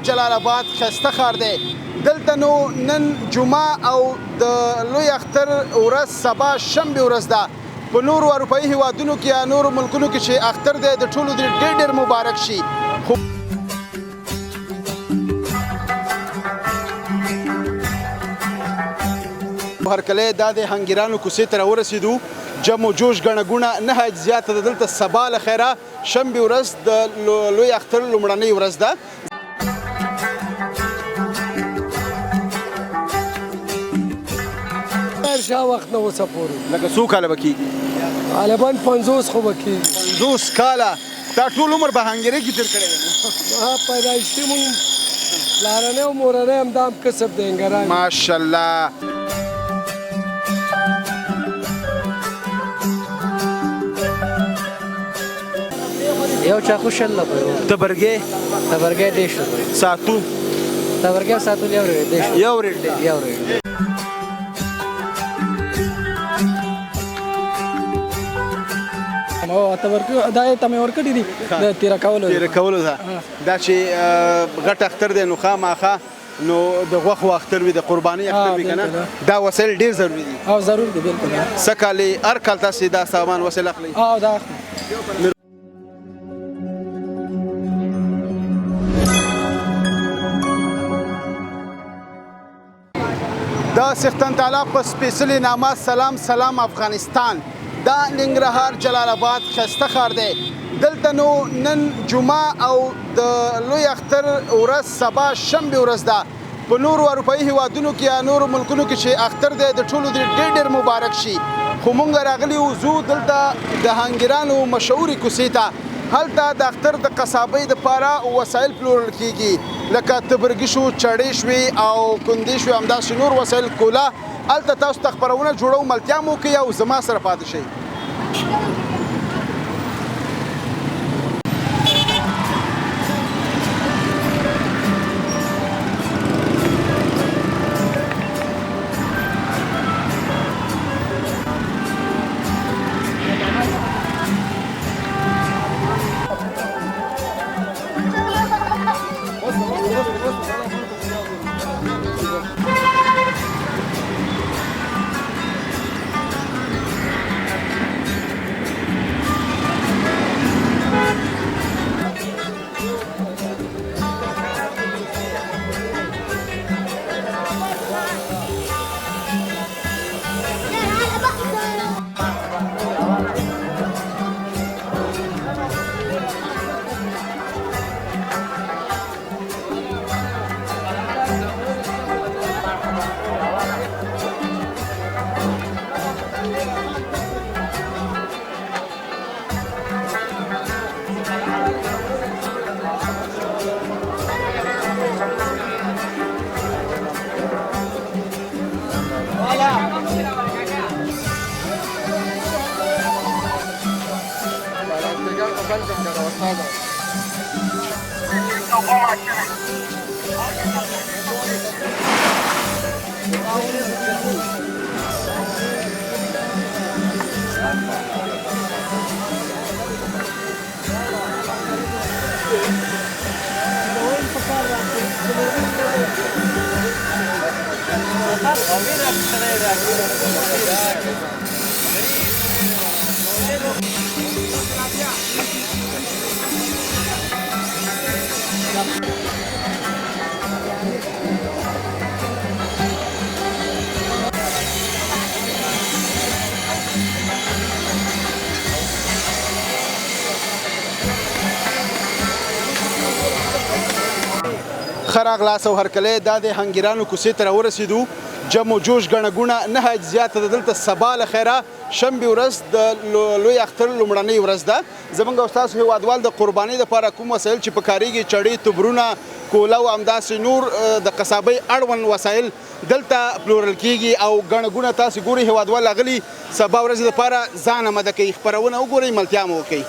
جلال آباد ښایسته ښار دی. دلته نو نن جمعه او د لوی اختر ورځ سبا شنبې ورځ ده. په نورو اروپایي هیوادونو کې یا نورو ملکونو کې چې اختر دی د ټولو ډېر مبارک شي. هرکلی دا د هنګیرانو کوڅې ته راورسېدو. جم و جوش ګڼه ګوڼه نهایت زیاته ده دلته. سبا له خیره شنبې ورځ د لوی اختر لومړنۍ ورځ ده. شا وخت نه اوسه پورې لکه څو کاله به کېږي؟ غالبا 50 خو به کېږي. 50 کاله؟ دا ټول عمر به هنګیرۍ کې تېر کړی دی؟ پیدایشتي مونږ پلارنی او مورنی همدا هم کسب دی هنګران. ماشاءالله. یو چاقو 10 روپۍ. تبرګې؟ تبرګې 10 روپۍ. ساتو؟ تبرګې او ساتو یو ریټ دی. یو ریټ دی؟ یو ریټ. تبرګې دا ته مې ورکړي دي د تیره کولو ده. دا چې غټ اختر دی نو خامخا نو د غوښو اختر وي، د قربانۍ اختر وي که نه؟ دا وسایل ډېر ضروري دي. او ضرور دي بلکل. څه کالې هر کال تاسې دا سامان وسایل اخلئ؟ دا اخلو. د څښتن تعالی په سپېڅلې نامه سلام افغانستان. دا ننګرهار جلال آباد ښایسته ښار دی. دلته نو نن جمعه او د لوی اختر ورځ سبا شنبې ورځ ده. په نورو اروپایي هیوادونو کې یا نورو ملکونو کې چې اختر دی د ټولو ډېر مبارک شي. خو مونږ راغلي وو دلته د هنګیرانو مشهورې کوڅې ته. هلته د اختر د قصابۍ دپاره وسایل پلورل کېږي، لکه تبرګي شو، چړې شوې او کندې شوې، همداسې نور وسایل کوله. هلته تاسو ته خپرونه جوړو، ملتیا مو کوي او زما سره پاتې شئ. ښه راغلاست. او هرکلی دا د هنګیرانو کوڅې ته راورسېدو. جم و جوش ګڼه ګوڼه نهایت زیاته ده دلته. سبا له خیره شنبې ورځ د لوی اختر لومړنۍ ورځ ده. زموږ او ستاسو هیوادوال د قربانۍ دپاره کوم وسایل چې پکارېږي، چړې، تبرونه، کوله او همداسې نور د قصابۍ اړوند وسایل دلته پلورل کېږي. او ګڼه ګوڼه تاسې ګورئ، هیوادوال راغلي سبا ورځې دپاره ځان اماده کوي. خپرونه وګورئ، ملتیا مو وکړئ.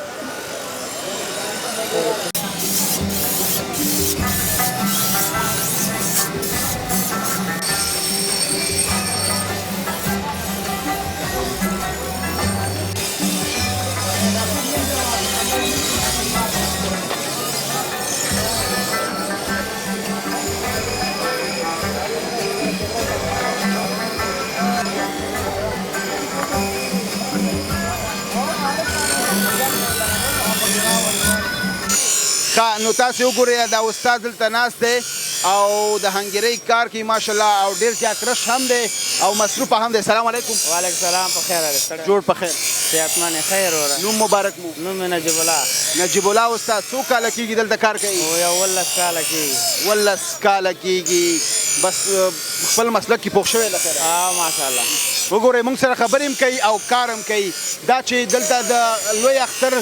نو تاسو وګورئ دا استاد دلته ناست دی او د هنګري کار کوي ماشاءالله او ډېر زیات رش هم دی او مصروف هم دی. سلام علیکم. وعلیکم السلام. په خیر راغلی. جوړ په خیر. صحتمند خیر وره. نوم مبارک مو. نوم مې نجیب الله. نجیب الله استاد څو کاله کېږي دلته کار کوي؟ یو 18 کاله کېږي. 18 کاله کېږي. بس خپل مسلک کې پوه شوی له خیره. ماشاءالله. وګورئ موږ سره خبرې هم کوي او کار هم کوي. دا چې دلته د لوی اختر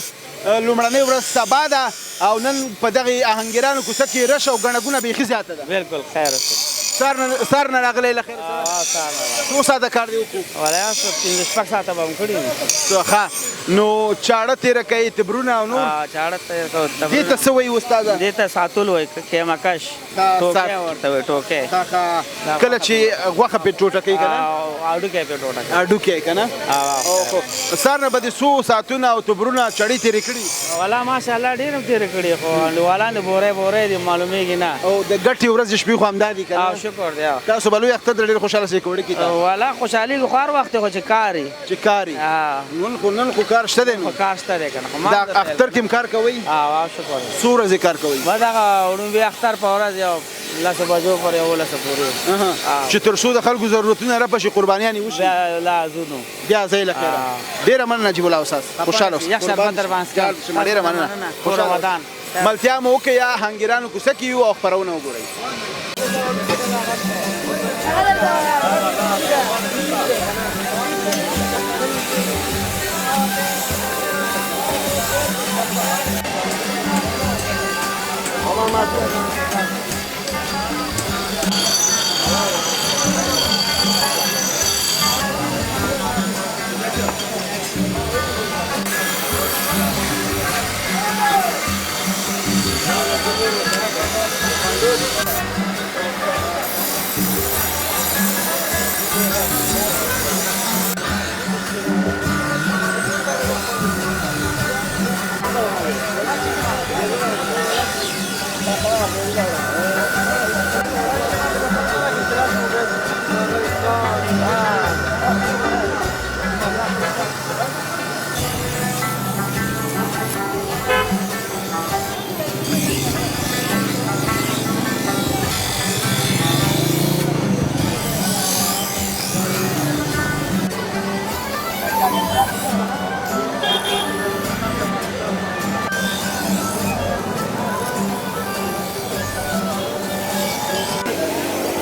لومړنۍ ورځ سبا ده او نن په دغې آهنګرانو کوڅه کې رش او ګڼه ګوڼه بیخي زیاته ده. بالکل خیر. سهار نه راغلی له خیره سره. څو ساعته کار دی وکړو؟ ولا 5 ساعته به هم کړي. ښه نو چاړه تېره کوي تبرونه او نور چاړه تېره کوو. دې ته څه وایي استاده؟ دې ته ساتول وایي کیمکش. ټوکې ورته وایي ټوکې. کله چې غوښه پې ټوټه کوي که نه؟ هډوکی پې ټوټه کوي. هډوکی که نه؟ سهار نه به دې څو ساعتونه او تبرونه چړې تېرې کړي؟ ولا ماشاءالله ډېر هم تېرې کړي خو والان بورې دي معلومېږي نه. او د ګټې ورځې شپې خو همدا دي که نه؟ شکر دی. تاسو به لوی اختر ته ډېر خوشحاله شئ که وړکي ته؟ والا خوشحالي خو هر وخت خو چې کار وي. چې کار وي. نن خو کار شته دی نو؟ کار شته دی که نه. دا اختر کې هم کار کوئ؟ شکر. څو ورځې کار کوئ؟ ما دغه وړومبي اختر په ورځ یو 10 بجو پورې 11 پورې. چې تر څو د خلکو ضرورتونه رفع شي قربانیانې وشي. لا زونو بیا ځئ له خیره. ډېره مننه نجیب الله استاد. خوشحاله اوسئ. ډېره مننه. رمضان ملتیا مو وکړئ یا هنګرانو کوڅه کې یو او خپرونه وګورئ.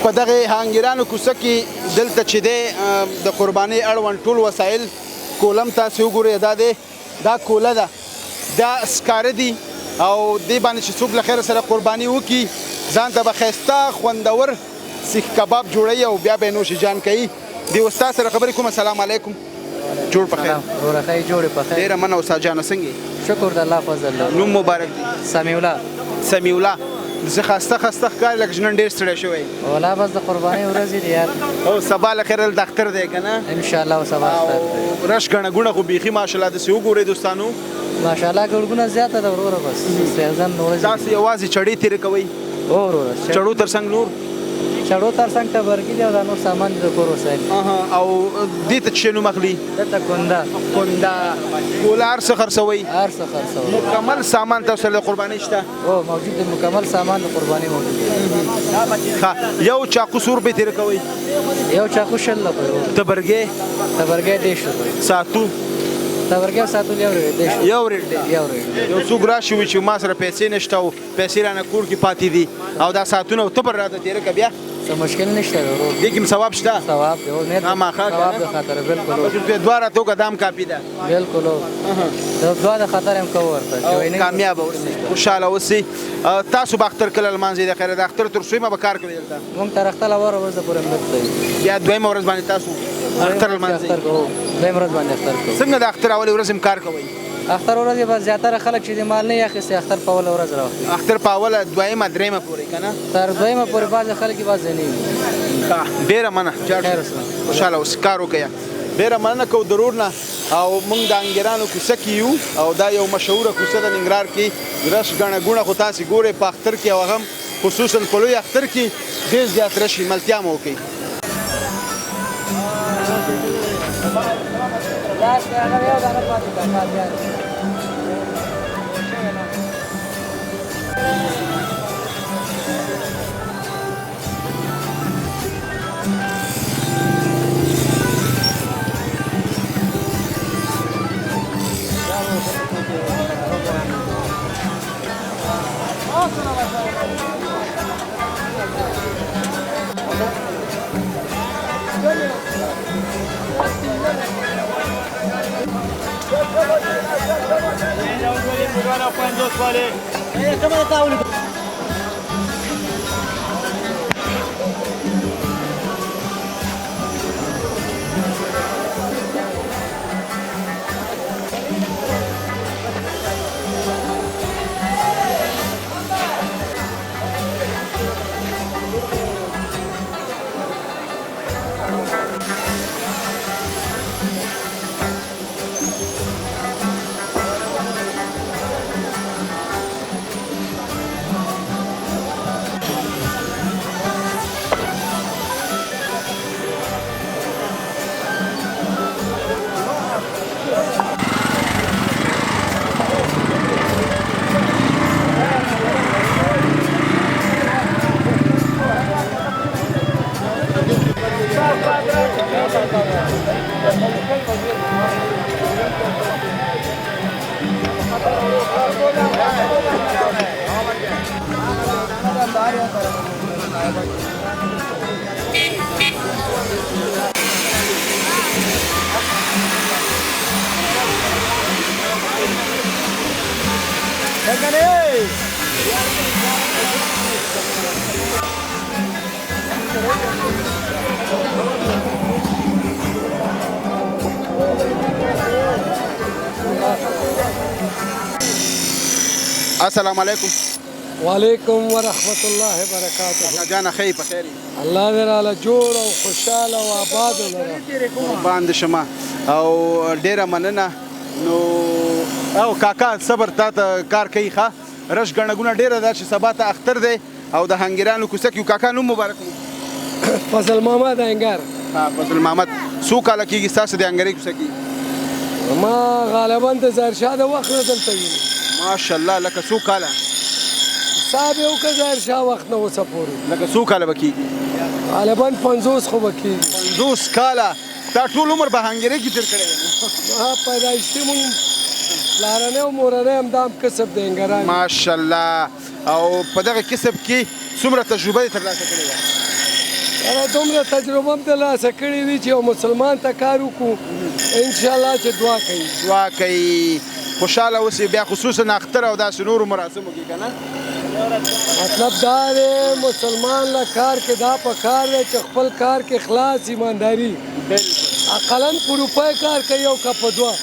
په دغه هنګرانو کوڅه کې دلته چې دی د قربانۍ اړوند ټول وسایل کولم تاسې وګورئ دا کوله ده دا سکاره دي او دې باندې چې څوک له خیره سره قرباني وکړي ځان ته به ښایسته خوندور سیخ کباب جوړوي او بیا به یې نوش جان کوي. دې استاد سره خبرې کوم. السلام علیکم. جوړ په خیر. ورخی جوړې په خیر. ډېره مننه استاد جانه څنګه؟ شکر د الله فضل. نوم مبارک دی؟ سمیع الله. سمیع الله. زه خسته ښکاري لکه چې نن ډېر ستړی شوی. ولا بس د قربانۍ ورځې دي یار. او سبا له خیره د اختر دی که نه؟ انشاءالله او سبا اختر دی. رش ګڼه ګوڼه خو بیخي ماشاءالله داسې وګورئ دوستانو. ماشاءالله ګڼه ګوڼه زیاته ده وروره بس. سیزن ورځې تاسې یوازې چړې تېرې کوئ؟ وروره. چړو تر څنګ نور؟ چړو تر څنګ ټبرګي دی او دا نور سامان دي د کور وسایل. او دې ته څه نوم اخلي؟ دلته کونده. کوله هر څه خرڅوئ؟ هر څه خرڅوو. مکمل سامان تاسو سره د قربانۍ شته؟ او موجود دی مکمل سامان د قربانۍ موجود دی. ښه یو چاقو څو روپۍ تېره کوئ؟ یو چاقو 60 روپۍ. تبرګی؟ تبرګی 150 روپۍ. ساتو؟ تبرګی ساتول یو ریټ دی. یو ریټ دی. یو ریټ. یو څوک راشي وي چې ما سره پیسې نشته او پیسې رانه کور کې پاتې دي او دا ساعتونه او تبر راته تېره که بیا څه مشکل نشته ورور. دې کې هم ثواب شته؟ ثواب دی او نیت ثواب د خاطر بالکل. دوه راته وکړه دا هم کافي ده. بالکل د دعا د خاطر هم کوو ورته. کامیاب اوسئ. خوشحاله اوسئ. تاسو به اختر کله لمانځئ د خیره؟ د اختر تر څویمه به کار کوئ دلته؟ موږ تر اختر اوره ورځ پورې همدلته بیا دویمه ورځ باندې تاسو اختر لمانځئ؟ دویمه ورځ باندې اختر کوو. څنګه د اختر اولې ورځ هم کار کوئ؟ اختر ورځ به زیاتره خلک چې د مال نه اخیستي اختر په اوله ورځ راوخلي. اختر په اوله دویمه درېیمه پورې که نه؟ تر دویمه پورې بعضې خلک یې بعضې نه وي. ډېره مننه. خوشحاله اوسئ. کار وکړئ. ډېره مننه کوو ضرور نه. او موږ د انګرانو کوڅه کې یو او دا یو مشهوره کوڅه ده ننګرهار کې. رش ګڼه ګوڼه خو تاسې ګورئ په اختر کې او هغه هم خصوصا په لوی اختر کې ډېر زیات رش وي. ملتیا مو وکړئ. السلام علیکم. وعلیکم ورحمت الله وبرکاته. جانا خی په خیر. الله دې راله جوړ او خوشاله او آباد ولره. باندې شمه او ډیره مننه. نو او کاکا صبر تا ته کار کوي ښه رش ګڼه ګونه ډیره ده چې سبا ته اختر دی او د هنګیرانو کوڅه کې کاکا نوم مبارک مو. فضل محمد انګر. فضل محمد. څو کاله کېږي ستاسو د هنګرۍ کوڅه کې؟ ما غالبا د ظاهرشاه د وخت نه دلته وي. ماشاءالله. لکه څو کاله؟ صاحب یې وکړه ظاهرشاه وخت نه اوسه پورې. لکه څو کاله به کېږي؟ غالبا 50 خو به کېږي. 50 کاله. تا ټول عمر په هنګرۍ کې تېر کړی دی؟ ما پیدایشتي مونږ پلارنی او مورنی همدا هم کسب دی انګران. ماشاءالله. او په دغه کسب کې څومره تجربه دې ترلاسه کړې ده؟ یاره دومره تجربه هم ترلاسه کړې وي چې یو مسلمان ته کار وکړو انشاءالله چې دعا کوي. دعا کوي. خوشحاله اوسې بیا خصوصا اختر او داسې نورو مراسمو کې که نه؟ مطلب دا دی مسلمان له کار کې دا پکار دی چې خپل کار کې خلاص ایمانداري اقلا په روپۍ کار کوي او که په دوه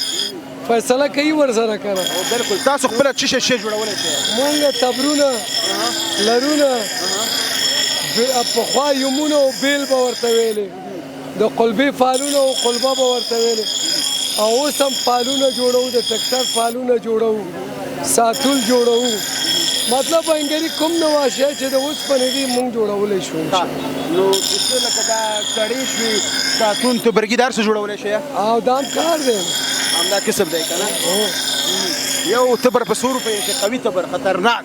فیصله کوي ورسره کنه. بالکل. تاسو خپله څه شی جوړولی شئ؟ مونږ تبرونه لرونه پخوا یمونه او بیل به ورته ویلې د قلبې فالونه او قلبه به ورته ویلې او اوس هم فالونه جوړوو د ټکټر فالونه جوړوو ساتول جوړوو. مطلب انګري کوم نوع شی چې د اوسپنې دي مونږ جوړولی شو. نو چې لکه دا کړۍ شوي ساتون تبرګي دا هر څه جوړولی شئ؟ او دا هم کار دی. همدا کسب دی که نه؟ یو تبر په 100 روپیو کې قوي تبر خطرناک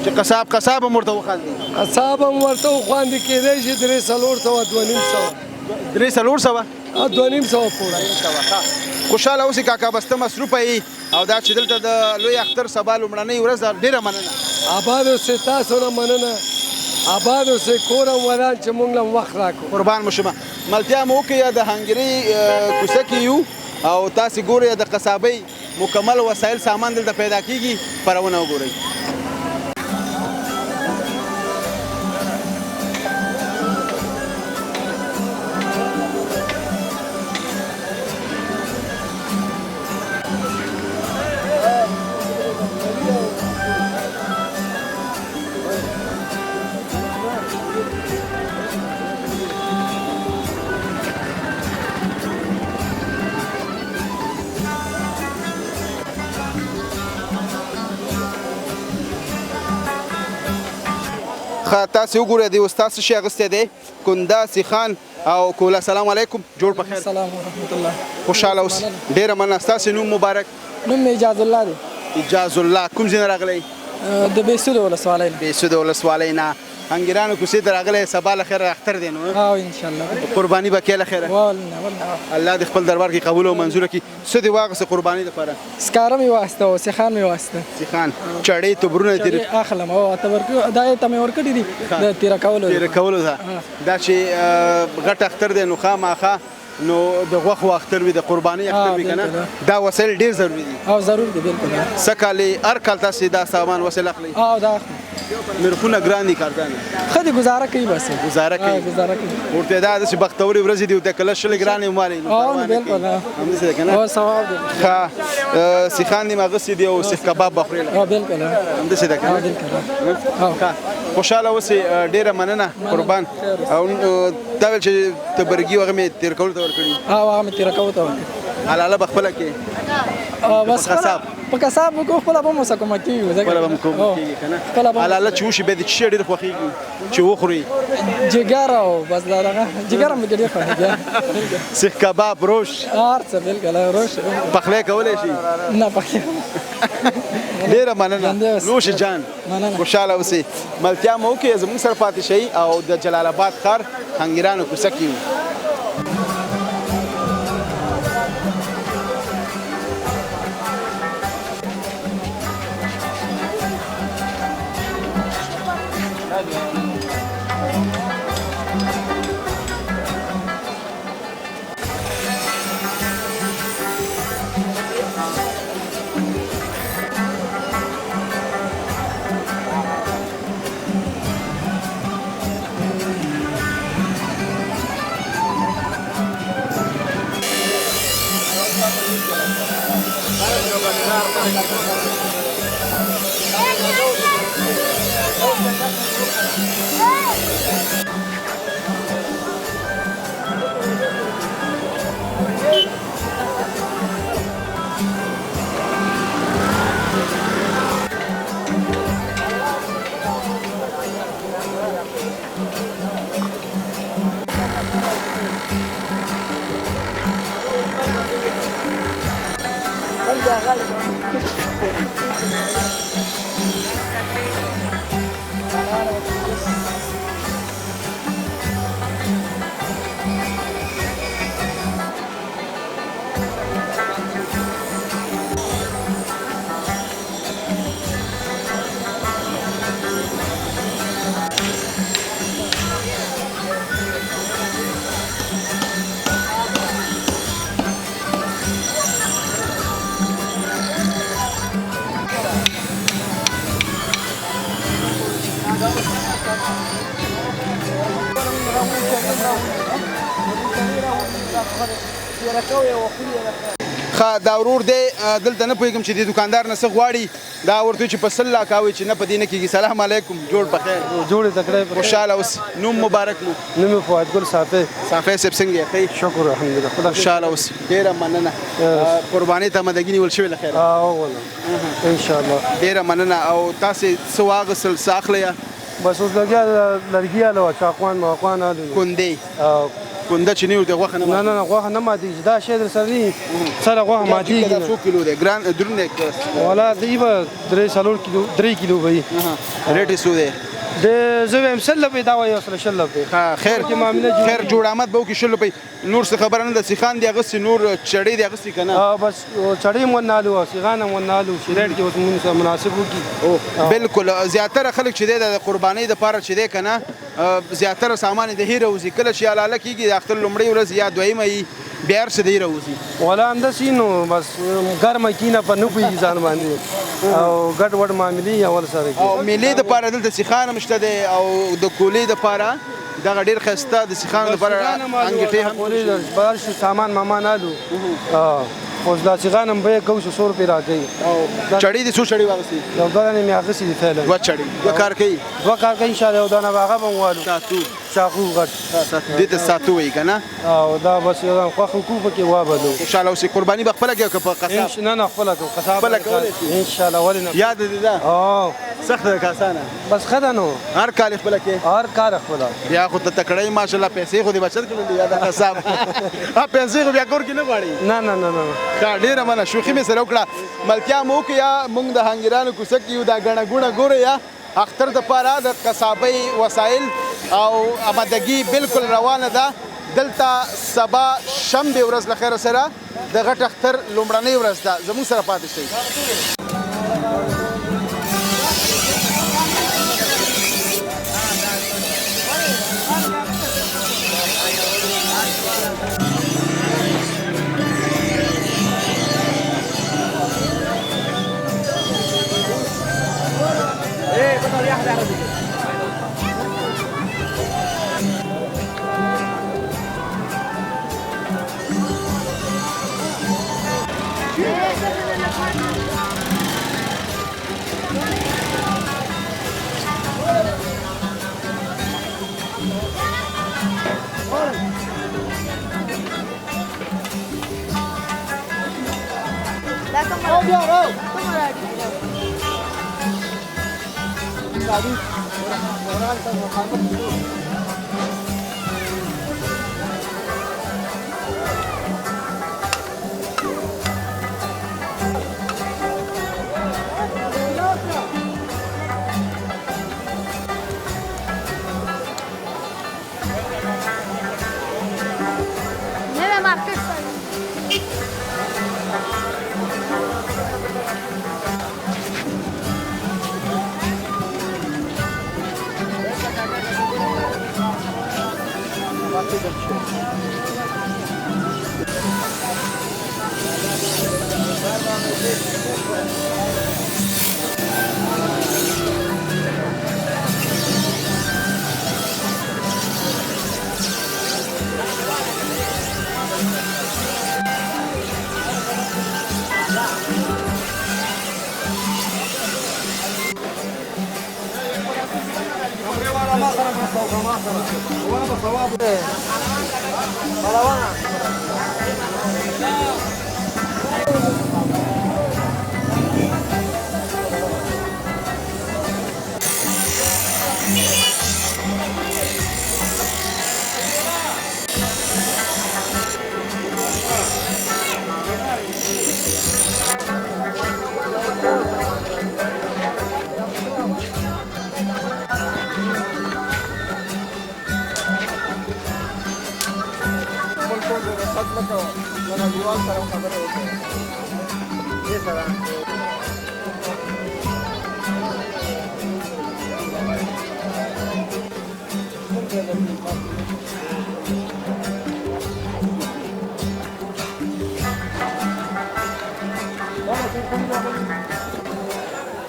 چې قصاب هم ورته وخاندي. قصاب هم ورته وخواندي کېدی شي 300 250 300 250 پورې. خوشحاله اوسې کاکا بسته مصروفه یې او دا چې دلته د لوی اختر سبا لومړنۍ ورځ ده ډېره مننه. آباد اوسې تاسو نه مننه. آباد اوسې کور هم ودان چې مونږ له وخت راکړو. قربان مو شمه. ملتیا مو وکړه د هنګرۍ کوڅه کې یو او تاسې ګورئ د قصابۍ مکمل وسایل سامان دلته پیدا کېږي. خپرونه وګورئ. تاسې وګورئ دی اوس تاسو شی اغوستی دی کنداسي خان او کولا. سلام علیکم. جوړ په خیر. سلام ورحمت الله. خوشحاله اوسئ. ډېره مننه. ستاسې نوم مبارک؟ نوم مې اجاز الله دی. اجاز الله. کوم ځای نه راغلی؟ د بیسود ولسوالۍ نه. بیسود ولسوالۍ نه هنګیرانو کوڅې ته راغلی سبا له خیره اختر دی نو او ان شاء الله قرباني به کې له خیره والله الله دې خپل دربار کې قبول او منظور کړي څه دې واغسته قرباني لپاره سکاره مې واسطه او سیخان مې واسطه سیخان چړې تبرونه تیر اخلم او ته ورکو دا ته مې ورکړي دي د تیر کولو تیر کولو دا چې غټ اختر دی نو خامخا نو د غوښو اختر وي د قرباني اختر وي کنه دا وسایل ډیر ضروری دي او ضرور دي بالکل سکالي هر کال تاسو دا سامان وسایل اخلي او دا نرخونه ګران دي کارګان خدي گزاره کوي بس گزاره کوي ورته دا چې بختوري ورځ دی د کله شل ګران مالي او بالکل هم څه کنه او ثواب دي ښه سیخان دي مغسې دي او سیخ کباب بخوري او بالکل هم څه ده کنه ښه خوشاله اوسې ډیره مننه قربان او دا ول چې تبرګي وغه مې تیر کول ته ورکړي او هغه مې تیر کول ته ورکړي حلاله بخپله کې بس په کساب کو خپل به مو سکه مکی خپل به مو کوي کنه حلاله چې وشي به د چی ډیر خوخيږي چې وخوري جګر او بس دا جګر مې ډیر خوښه سیخ کباب روش ارڅ بالکل روش پخله کولای شي نه پخله ډیره مننه نوش جان خوشاله اوسې ملتیا مو کې زموږ سره پاتې شي او د جلال آباد ښار هنګیرانو کوڅه کې دا ورور دی دلته نه پوهېږم چې د دکاندار نه څه غواړي دا ورته چې په 100 لاکه وایي چې نه په دې نه کېږي سلام علیکم جوړ بخیر جوړې تکړه خوشحاله اوس نوم مبارک مو نوم فؤاد ګل صافی صافی صاحب څنګه یې ښه شکر الحمدلله خدا خوشحاله اوس ډېره مننه قربانۍ ته مدګي نیول شوې له خیره والله ان شاء الله ډېره مننه او تاسې څه واغسل څه اخلی بس اوس لرګي اله چاقوان ماقوان اله کندې کنده چې نه ورته غوښه نه نه غوښه نه ماتېږي دا شی در سره وي سره غوښه ماتېږي دا څو کیلو دی ګران دروند دی والا دی به 3 کیلو وي ریټ یې څو دی د زه وایم 100 روپۍ دا وایي اصله 100 روپۍ خیر خیر جوړ آمد به وکړي 100 روپۍ نور څه خبره نه ده سیخان دی اغوستي نور چړې دی اغوستي که نه بس چړې هم ونالو او سیخان هم ونالو چې ریټ کې اوس مونږ سره مناسب وکړي بالکل زیاتره خلک چې دی د قربانۍ دپاره چې دی که نه زیاتره سامان یې د هیره وځي کله چې حلاله کېږي د اختر لومړۍ ورځ یا دویمه یي بیا هر څه د هیره وځي والا همداسې نو بس ګرمه کینه په نه پوهېږي ځان باندې او ګډ وډ معاملې اول سره او میلې دپاره دلته سیخان هم شته دی او د کولې دپاره دغه ډېر ښایسته د سیخانو دپاره انګیټې هم بل شي سامان مامان الو اوس دا سیخان هم بیه کوو چې 100 روپۍ راکوي چړې دي څو چړې واغستې یو دوه دانې مې اخیستې دي فعلا دوه چړې دوه کار کوي دوه کار کوي انشاءالله یو دانه به هغه به م والو ساتو چاقو غټ دې ته ساتو وایي که نه او دا بس یو دانه خوښ وکړو پکې وابلو خوشحاله اوسې قرباني به خپله کوې که په قصاب نه خپله کوو قصاب خپله کولی شي انشاءالله ولې نه یاد دې ده سخت ده که اسانه بس خدا نو هر کال خپله کې هر کار خپل بیا خو ته تکړی ماشاءالله پیسې خو دې بچت کړلې یا دا حساب پیسې خو بیا کور کې نه غواړي نه نه نه نه ښه ډېره مننه شوخي مې سره وکړه ملتیا مو وکړه یا موږ د هنګیرانو کوڅه کې یو دا ګڼه ګوڼه ګورو یا اختر دپاره د قصابۍ وسایل او آمادګي بالکل روانه ده دلته سبا شنبې ورځ له خیره سره د غټ اختر لومړنۍ ورځ ده زموږ سره پاتې شئ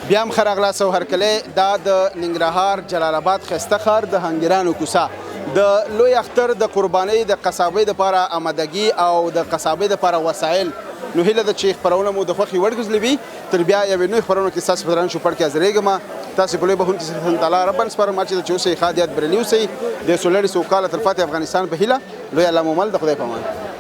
بیا هم ښه راغلاست او هرکلی دا د ننګرهار جلال آباد ښایسته ښار د هنګیرانو کوڅه د لوی اختر د قربانۍ د قصابۍ دپاره آمادګي او د قصابۍ دپاره وسایل نو هیله ده چې خپرونه مو د خوښې وړ ګرځوي تر بیا یوې نوې خپرونه کې ستاسو په درانه شوپړ کې حاضرېږم تاسو په لوی بخښونکي سره تعالی ربا سپارم چې د چې اوسئ ښاد یاد بریالي اوسئ د سولري سوکاله تلفاتې افغانستان په هیله لوی الله مو مل د خدای په امان